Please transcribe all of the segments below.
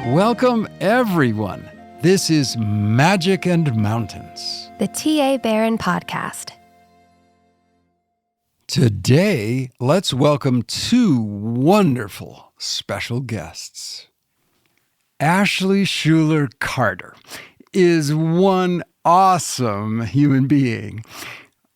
Welcome, everyone. This is Magic and Mountains, the T.A. Barron Podcast. Today, let's welcome two wonderful special guests. Ashley Carter is one awesome human being.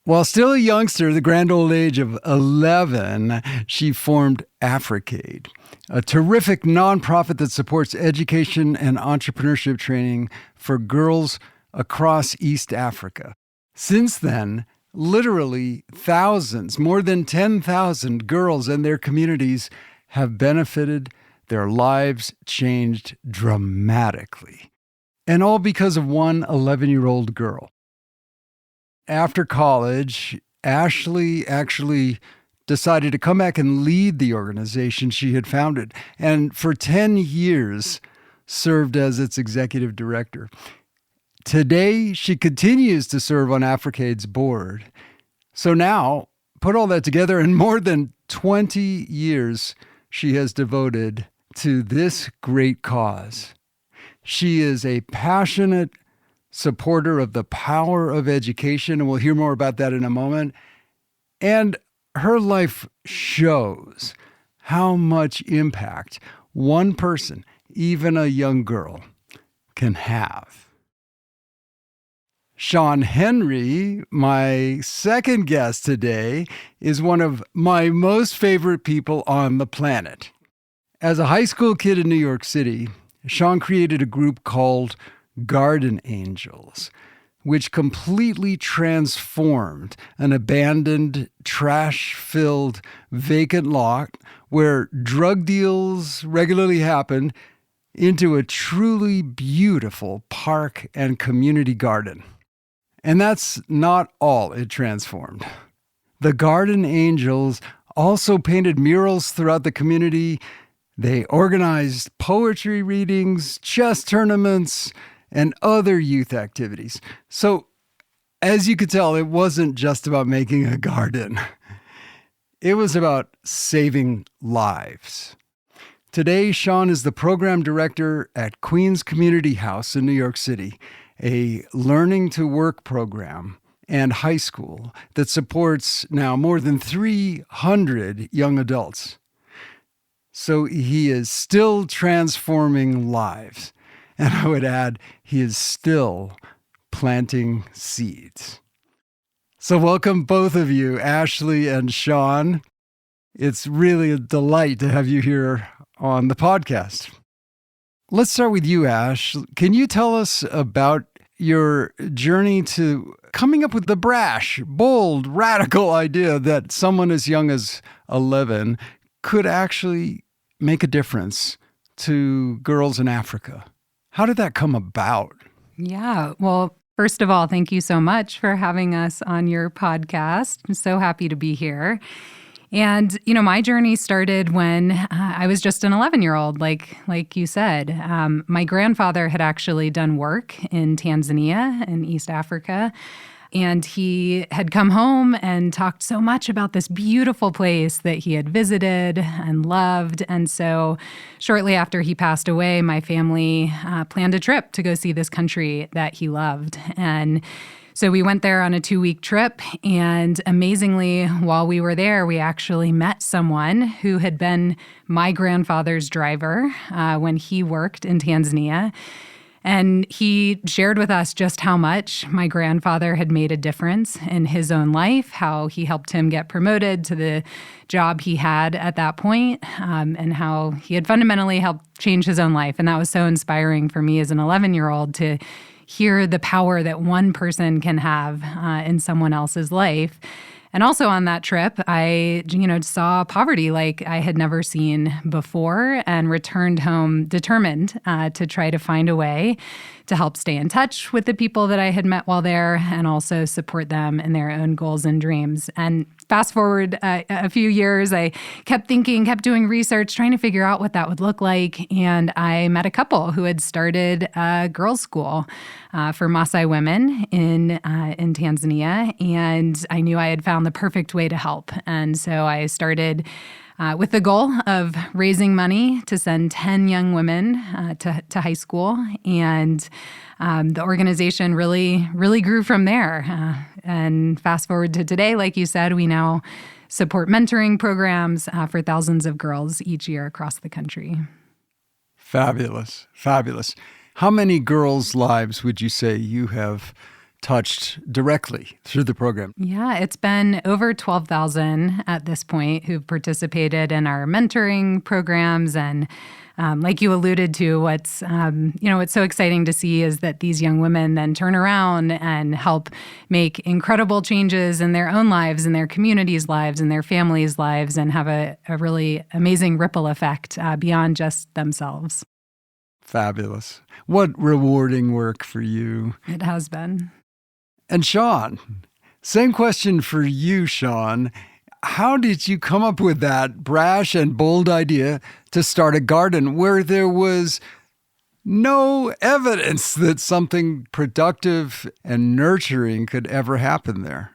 While still a youngster, the grand old age of 11, she formed Africaid, a terrific nonprofit that supports education and entrepreneurship training for girls across East Africa. Since then, literally thousands, more than 10,000 girls and their communities have benefited, their lives changed dramatically. And all because of one 11-year-old girl. After college, Ashley actually decided to come back and lead the organization she had founded, and for 10 years served as its executive director. Today, she continues to serve on Africaid's board. So now, put all that together, and more than 20 years she has devoted to this great cause. She is a passionate supporter of the power of education, and we'll hear more about that in a moment. And her life shows how much impact one person, even a young girl, can have. Shawn Henry, my second guest today, is one of my most favorite people on the planet. As a high school kid in New York City, Shawn created a group called Garden Angels, which completely transformed an abandoned, trash-filled, vacant lot where drug deals regularly happened into a truly beautiful park and community garden. And that's not all it transformed. The Garden Angels also painted murals throughout the community. They organized poetry readings, chess tournaments, and other youth activities. So, as you could tell, it wasn't just about making a garden. It was about saving lives. Today, Shawn is the program director at Queens Community House in New York City, a learning to work program and high school that supports now more than 300 young adults. So he is still transforming lives. And I would add, he is still planting seeds. So welcome both of you, Ashley and Shawn. It's really a delight to have you here on the podcast. Let's start with you, Ash. Can you tell us about your journey to coming up with the brash, bold, radical idea that someone as young as 11 could actually make a difference to girls in Africa? How did that come about? Yeah, well, first of all, thank you so much for having us on your podcast. I'm so happy to be here. And, my journey started when I was just an 11-year-old, like you said. My grandfather had actually done work in Tanzania in East Africa. And he had come home and talked so much about this beautiful place that he had visited and loved. And so shortly after he passed away, my family planned a trip to go see this country that he loved. And so we went there on a 2-week trip. And amazingly, while we were there, we actually met someone who had been my grandfather's driver when he worked in Tanzania. And he shared with us just how much my grandfather had made a difference in his own life, how he helped him get promoted to the job he had at that point, and how he had fundamentally helped change his own life. And that was so inspiring for me as an 11-year-old to hear the power that one person can have in someone else's life. And also on that trip, I, saw poverty like I had never seen before and returned home determined to try to find a way to help stay in touch with the people that I had met while there and also support them in their own goals and dreams. And fast forward a few years, I kept thinking, kept doing research, trying to figure out what that would look like. And I met a couple who had started a girls' school for Maasai women in Tanzania. And I knew I had found the perfect way to help. And so I started with the goal of raising money to send 10 young women to high school. And the organization really grew from there. And fast forward to today, like you said, we now support mentoring programs for thousands of girls each year across the country. Fabulous. Fabulous. How many girls' lives would you say you have touched directly through the program? Yeah, it's been over 12,000 at this point who've participated in our mentoring programs. And like you alluded to, what's so exciting to see is that these young women then turn around and help make incredible changes in their own lives, in their communities' lives, in their families' lives, and have a really amazing ripple effect beyond just themselves. Fabulous. What rewarding work for you. It has been. And Shawn, same question for you, Shawn. How did you come up with that brash and bold idea to start a garden where there was no evidence that something productive and nurturing could ever happen there?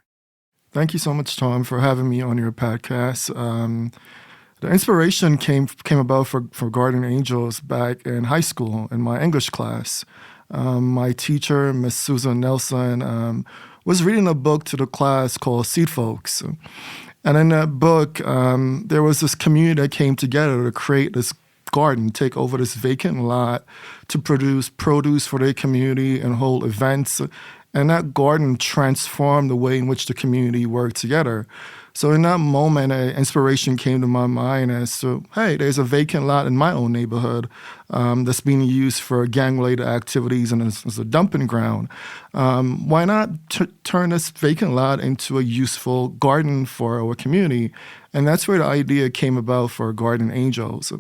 Thank you so much, Tom, for having me on your podcast. The inspiration came about for Garden Angels back in high school in my English class. My teacher, Miss Susan Nelson, was reading a book to the class called Seed Folks. And in that book, there was this community that came together to create this garden, take over this vacant lot to produce produce for their community and hold events. And that garden transformed the way in which the community worked together. So in that moment, an inspiration came to my mind as to, hey, there's a vacant lot in my own neighborhood that's being used for gang-related activities and as a dumping ground. Why not turn this vacant lot into a useful garden for our community? And that's where the idea came about for Garden Angels.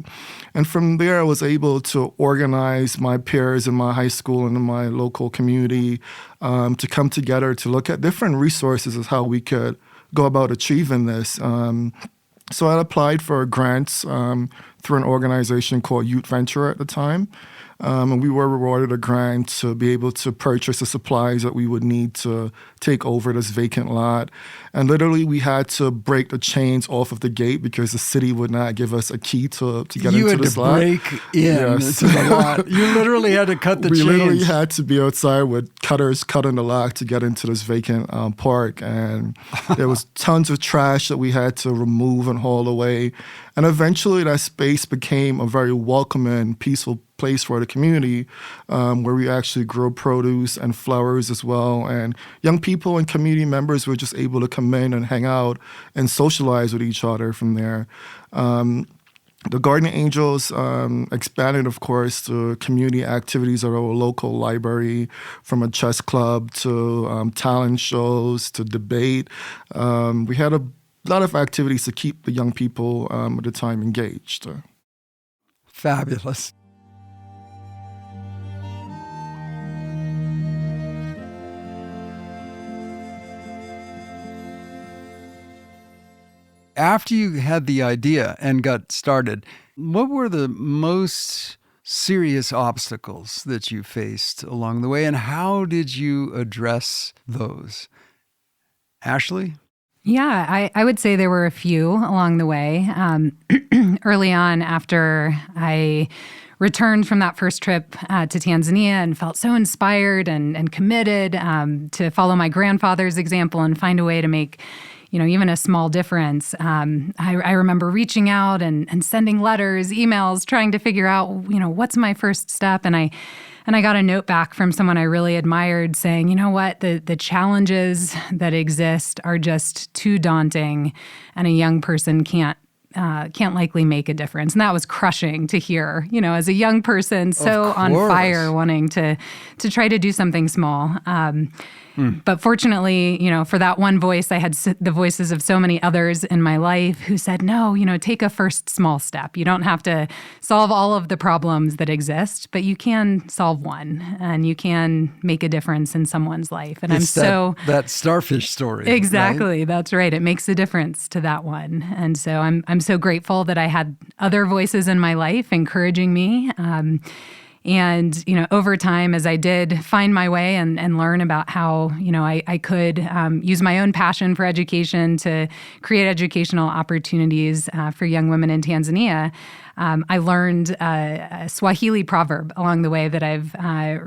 And from there, I was able to organize my peers in my high school and in my local community to come together to look at different resources as how we could go about achieving this. So I applied for grants through an organization called Youth Venture at the time. And we were rewarded a grant to be able to purchase the supplies that we would need to take over this vacant lot. And literally, we had to break the chains off of the gate because the city would not give us a key to get into this lot. You had to break in to the lot. You literally had to cut the chains. We literally had to be outside with cutters cutting the lock to get into this vacant park. And there was tons of trash that we had to remove and haul away. And eventually, that space became a very welcoming, peaceful place for the community where we actually grow produce and flowers as well. And young people and community members were just able to come in and hang out and socialize with each other from there. The Garden Angels expanded, of course, to community activities at our local library, from a chess club to talent shows to debate. We had a lot of activities to keep the young people at the time engaged. Fabulous. After you had the idea and got started, what were the most serious obstacles that you faced along the way, and how did you address those? Ashley? Yeah, I would say there were a few along the way. Early on, after I returned from that first trip to Tanzania and felt so inspired and committed to follow my grandfather's example and find a way to make even a small difference. I remember reaching out and sending letters, emails, trying to figure out, what's my first step. And I got a note back from someone I really admired saying, you know what, the challenges that exist are just too daunting, and a young person can't likely make a difference. And that was crushing to hear, as a young person, so on fire, wanting to try to do something small. But fortunately, for that one voice, I had the voices of so many others in my life who said, no, take a first small step. You don't have to solve all of the problems that exist, but you can solve one, and you can make a difference in someone's life. And it's that starfish story. Exactly. Right? That's right. It makes a difference to that one. And so I'm so grateful that I had other voices in my life encouraging me. And, over time, as I did find my way and learn about how, I could use my own passion for education to create educational opportunities for young women in Tanzania, I learned a Swahili proverb along the way that I've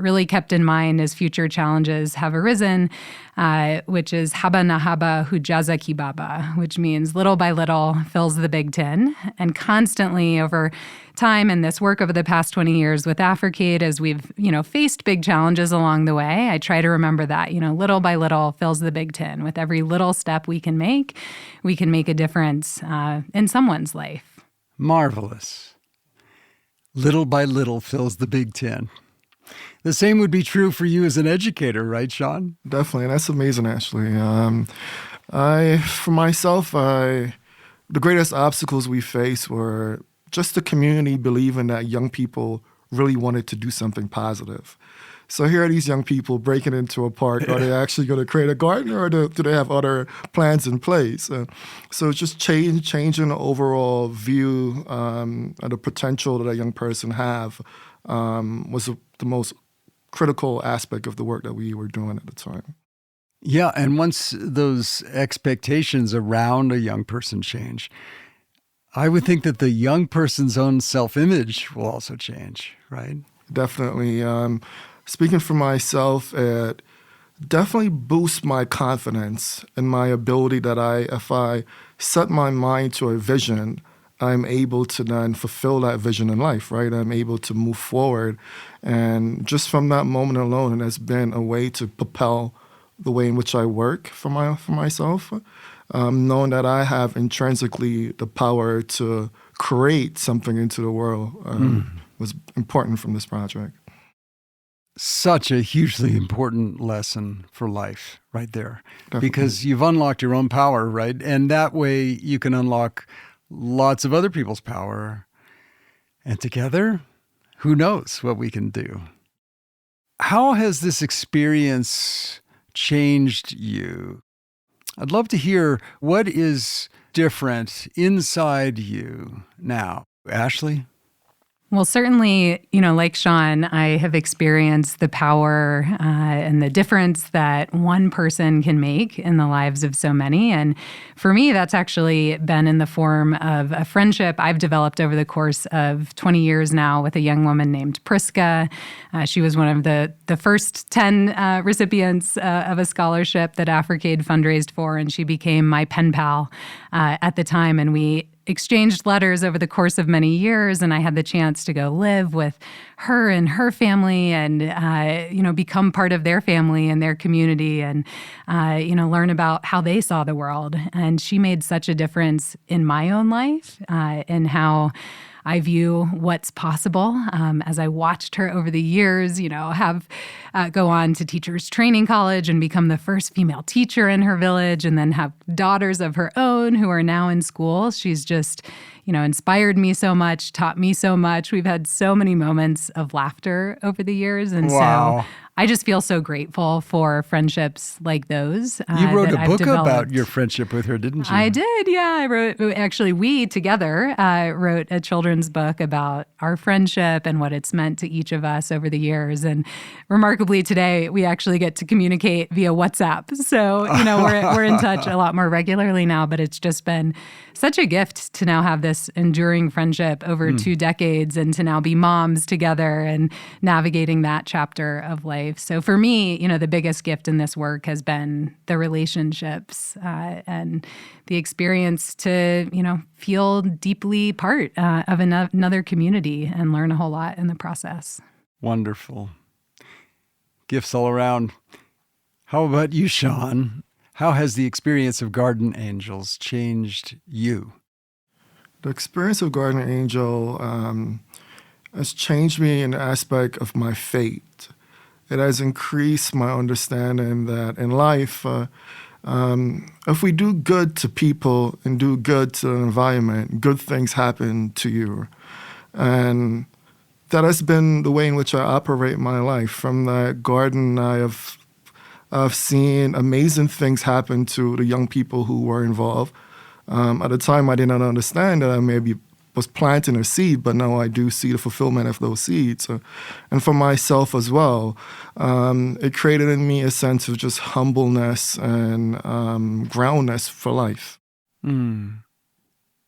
really kept in mind as future challenges have arisen, which is haba na haba hujaza kibaba, which means little by little fills the big tin. And constantly over time in this work over the past 20 years with Africaid, as we've, faced big challenges along the way, I try to remember that, little by little fills the big tin. With every little step we can make a difference in someone's life. Marvelous. Little by little fills the big tin. The same would be true for you as an educator, right, Shawn? Definitely. That's amazing, Ashley. For myself, the greatest obstacles we faced were just the community believing that young people really wanted to do something positive. So here are these young people breaking into a park. Are they actually going to create a garden, or do they have other plans in place? So just changing the overall view of the potential that a young person have was the most critical aspect of the work that we were doing at the time. Yeah, and once those expectations around a young person change, I would think that the young person's own self-image will also change, right? Definitely. Speaking for myself, it definitely boosts my confidence and my ability that if I set my mind to a vision, I'm able to then fulfill that vision in life, right? I'm able to move forward. And just from that moment alone, it has been a way to propel the way in which I work for myself, knowing that I have intrinsically the power to create something into the world was important from this project. Such a hugely important lesson for life right there. Definitely. Because you've unlocked your own power, right? And that way you can unlock lots of other people's power. And together, who knows what we can do. How has this experience changed you? I'd love to hear what is different inside you now. Ashley? Well, certainly, like Shawn, I have experienced the power and the difference that one person can make in the lives of so many. And for me, that's actually been in the form of a friendship I've developed over the course of 20 years now with a young woman named Priska. She was one of the first 10 recipients of a scholarship that Africaid fundraised for, and she became my pen pal at the time. And we exchanged letters over the course of many years, and I had the chance to go live with her and her family and, become part of their family and their community and, learn about how they saw the world. And she made such a difference in my own life and how I view what's possible as I watched her over the years, have go on to teachers training college and become the first female teacher in her village, and then have daughters of her own who are now in school. She's just, inspired me so much, taught me so much. We've had so many moments of laughter over the years. And Wow. so I just feel so grateful for friendships like those. You wrote that a I've book developed. about your friendship with her, didn't you? I did, yeah. We together wrote a children's book about our friendship and what it's meant to each of us over the years. And remarkably, today, we actually get to communicate via WhatsApp. So, we're in touch a lot more regularly now, but it's just been such a gift to now have this enduring friendship over 2 decades and to now be moms together and navigating that chapter of life. So for me, the biggest gift in this work has been the relationships and the experience to, feel deeply part of another community and learn a whole lot in the process. Wonderful. Gifts all around. How about you, Shawn? How has the experience of Garden Angels changed you? The experience of Garden Angel has changed me in the aspect of my faith. It has increased my understanding that in life, if we do good to people and do good to the environment, good things happen to you. And that has been the way in which I operate my life. From that garden, I've seen amazing things happen to the young people who were involved. At the time, I did not understand that I may be was planting a seed, but now I do see the fulfillment of those seeds. And for myself as well, it created in me a sense of just humbleness and groundness for life.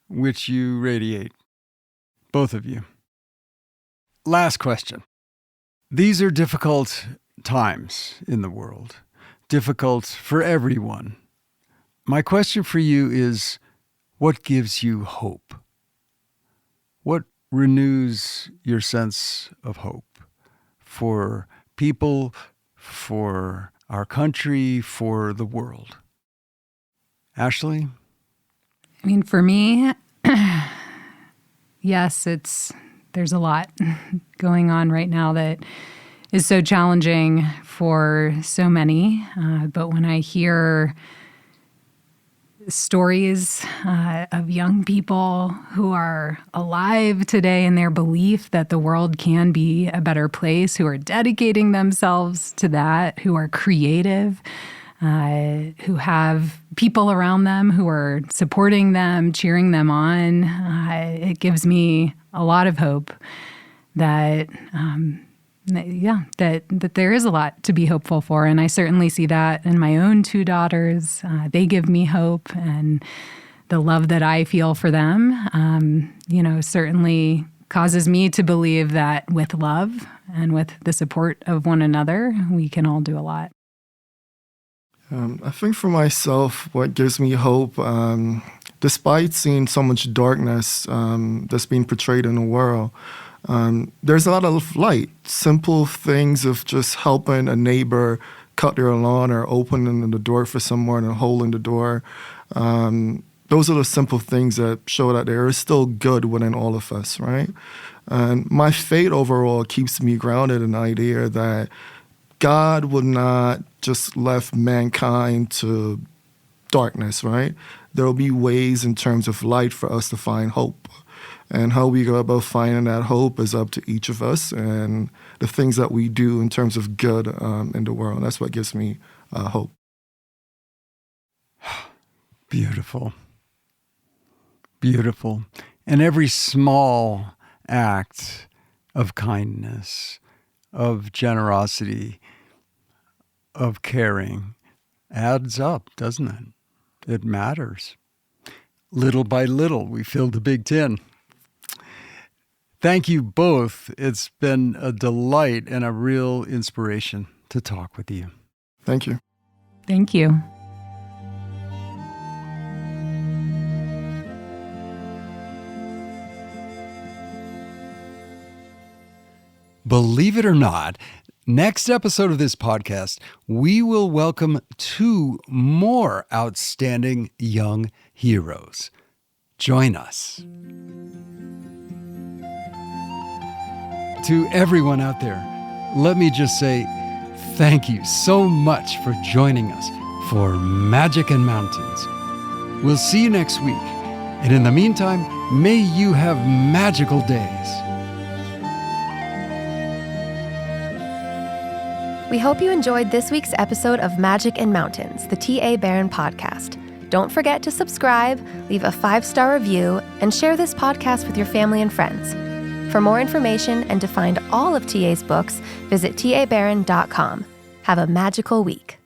Which you radiate, both of you. Last question. These are difficult times in the world, difficult for everyone. My question for you is, what gives you hope? What renews your sense of hope for people, for our country, for the world? Ashley? I mean, for me, yes, there's a lot going on right now that is so challenging for so many. But when I hear stories of young people who are alive today in their belief that the world can be a better place, who are dedicating themselves to that, who are creative, who have people around them who are supporting them, cheering them on, it gives me a lot of hope that that there is a lot to be hopeful for. And I certainly see that in my own two daughters. They give me hope, and the love that I feel for them, certainly causes me to believe that with love and with the support of one another, we can all do a lot. I think for myself, what gives me hope, despite seeing so much darkness that's being portrayed in the world, there's a lot of light, simple things of just helping a neighbor cut their lawn or opening the door for someone and holding the door. Those are the simple things that show that there is still good within all of us, right? And my faith overall keeps me grounded in the idea that God would not just left mankind to darkness, right? There will be ways in terms of light for us to find hope. And how we go about finding that hope is up to each of us and the things that we do in terms of good in the world. That's what gives me hope. Beautiful. Beautiful. And every small act of kindness, of generosity, of caring adds up, doesn't it? It matters. Little by little, we fill the big tin. Thank you both. It's been a delight and a real inspiration to talk with you. Thank you. Thank you. Believe it or not, next episode of this podcast, we will welcome 2 more outstanding young heroes. Join us. To everyone out there, let me just say thank you so much for joining us for Magic and Mountains. We'll see you next week. And in the meantime, may you have magical days. We hope you enjoyed this week's episode of Magic and Mountains, the T.A. Barron podcast. Don't forget to subscribe, leave a 5-star review, and share this podcast with your family and friends. For more information and to find all of T.A.'s books, visit tabarron.com. Have a magical week.